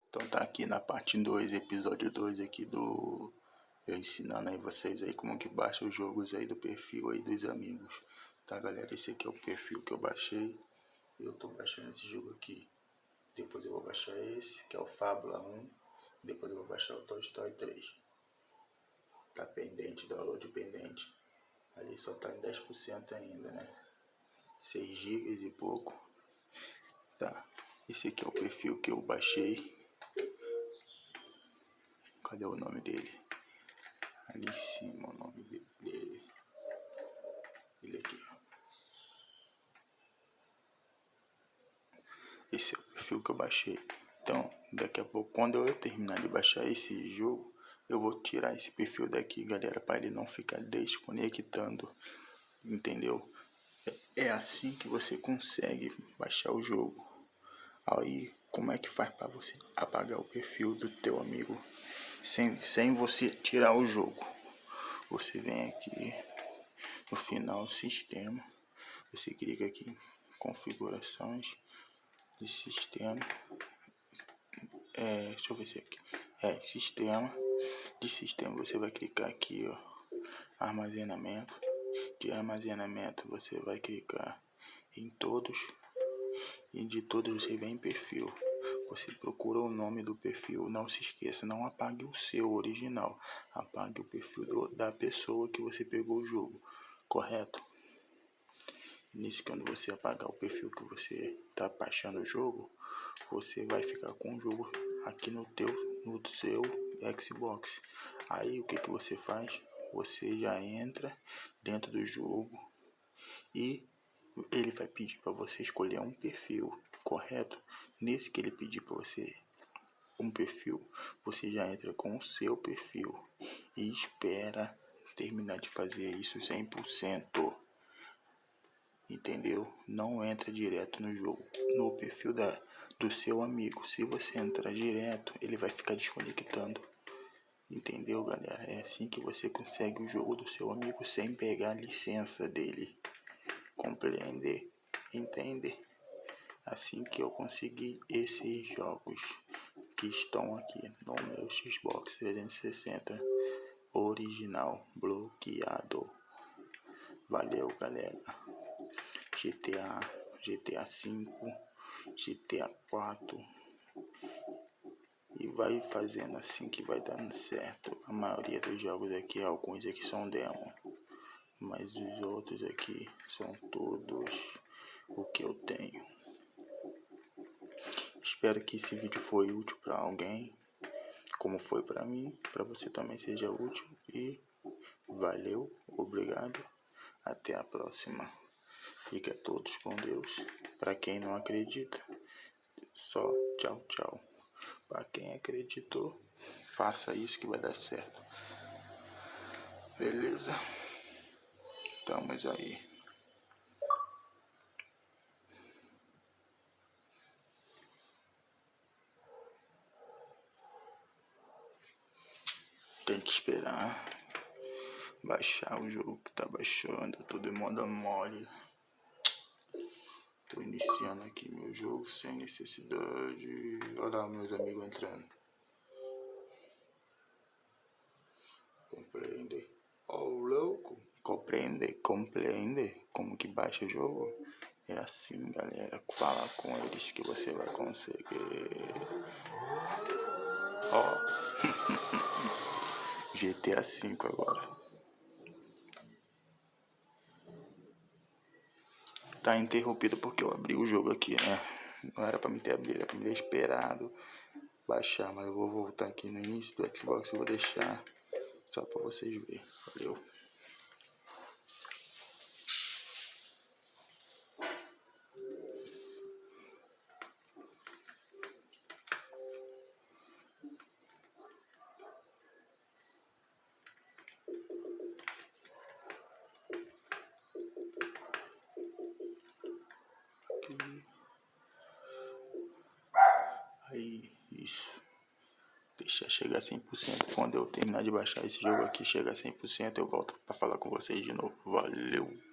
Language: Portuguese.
Então tá aqui na parte 2, episódio 2 aqui do... Eu ensinando aí vocês aí como que baixa os jogos aí do perfil aí dos amigos. Tá, galera? Esse aqui é o perfil que eu baixei. Eu tô baixando esse jogo aqui. Depois eu vou baixar esse, que é o Fábula 1. Depois eu vou baixar o Toy Story 3. Tá pendente, download pendente. Ali só tá em 10% ainda, né? 6 GB e pouco. Tá. Esse aqui é o perfil que eu baixei. Cadê o nome dele? Ali em cima o nome dele. Ele aqui, ó. Esse é o perfil que eu baixei. Então, daqui a pouco, quando eu terminar de baixar esse jogo, eu vou tirar esse perfil daqui, galera, para ele não ficar desconectando, entendeu? É assim que você consegue baixar o jogo. Aí, como é que faz para você apagar o perfil do teu amigo sem você tirar o jogo? Você vem aqui no final, sistema, você clica aqui em configurações de sistema. Deixa eu ver se aqui. Sistema. De sistema você vai clicar aqui, ó. Armazenamento. De armazenamento você vai clicar em todos. E de todos você vem em perfil. Você procura o nome do perfil. Não se esqueça, não apague o seu original. Apague o perfil da pessoa que você pegou o jogo. Correto? Nisso, quando você apagar o perfil que você está baixando o jogo, você vai ficar com o jogo aqui no seu Xbox. Aí o que você faz? Você já entra dentro do jogo e ele vai pedir para você escolher um perfil, correto? Nesse que ele pedir para você um perfil, você já entra com o seu perfil e espera terminar de fazer isso 100%. Entendeu? Não entra direto no jogo, no perfil do seu amigo. Se você entrar direto, ele vai ficar desconectando. Entendeu, galera? É assim que você consegue o jogo do seu amigo sem pegar a licença dele. Compreender? Entende? Assim que eu consegui esses jogos que estão aqui no meu Xbox 360 original bloqueado. Valeu, galera. GTA 5, GTA 4 e vai fazendo assim que vai dando certo. A maioria dos jogos aqui, alguns aqui são demo, mas os outros aqui são todos o que eu tenho. Espero que esse vídeo foi útil para alguém, como foi para mim, para você também seja útil e valeu, obrigado, até a próxima. Fica todos com Deus. Para quem não acredita, só tchau, tchau. Para quem acreditou, faça isso que vai dar certo. Beleza? Estamos aí. Tem que esperar baixar o jogo que tá baixando. Tudo em modo mole. Tô iniciando aqui meu jogo sem necessidade. Olha lá meus amigos entrando. Compreende? Louco. Compreende como que baixa o jogo? É assim, galera. Fala com eles que você vai conseguir. GTA 5 agora. Tá interrompido porque eu abri o jogo aqui, né? Não era pra me ter abrido, era pra me ter esperado baixar. Mas eu vou voltar aqui no início do Xbox e vou deixar só pra vocês verem. Valeu. Aí, isso. Deixa chegar a 100%. Quando eu terminar de baixar esse jogo aqui, chegar a 100%, eu volto pra falar com vocês de novo. Valeu!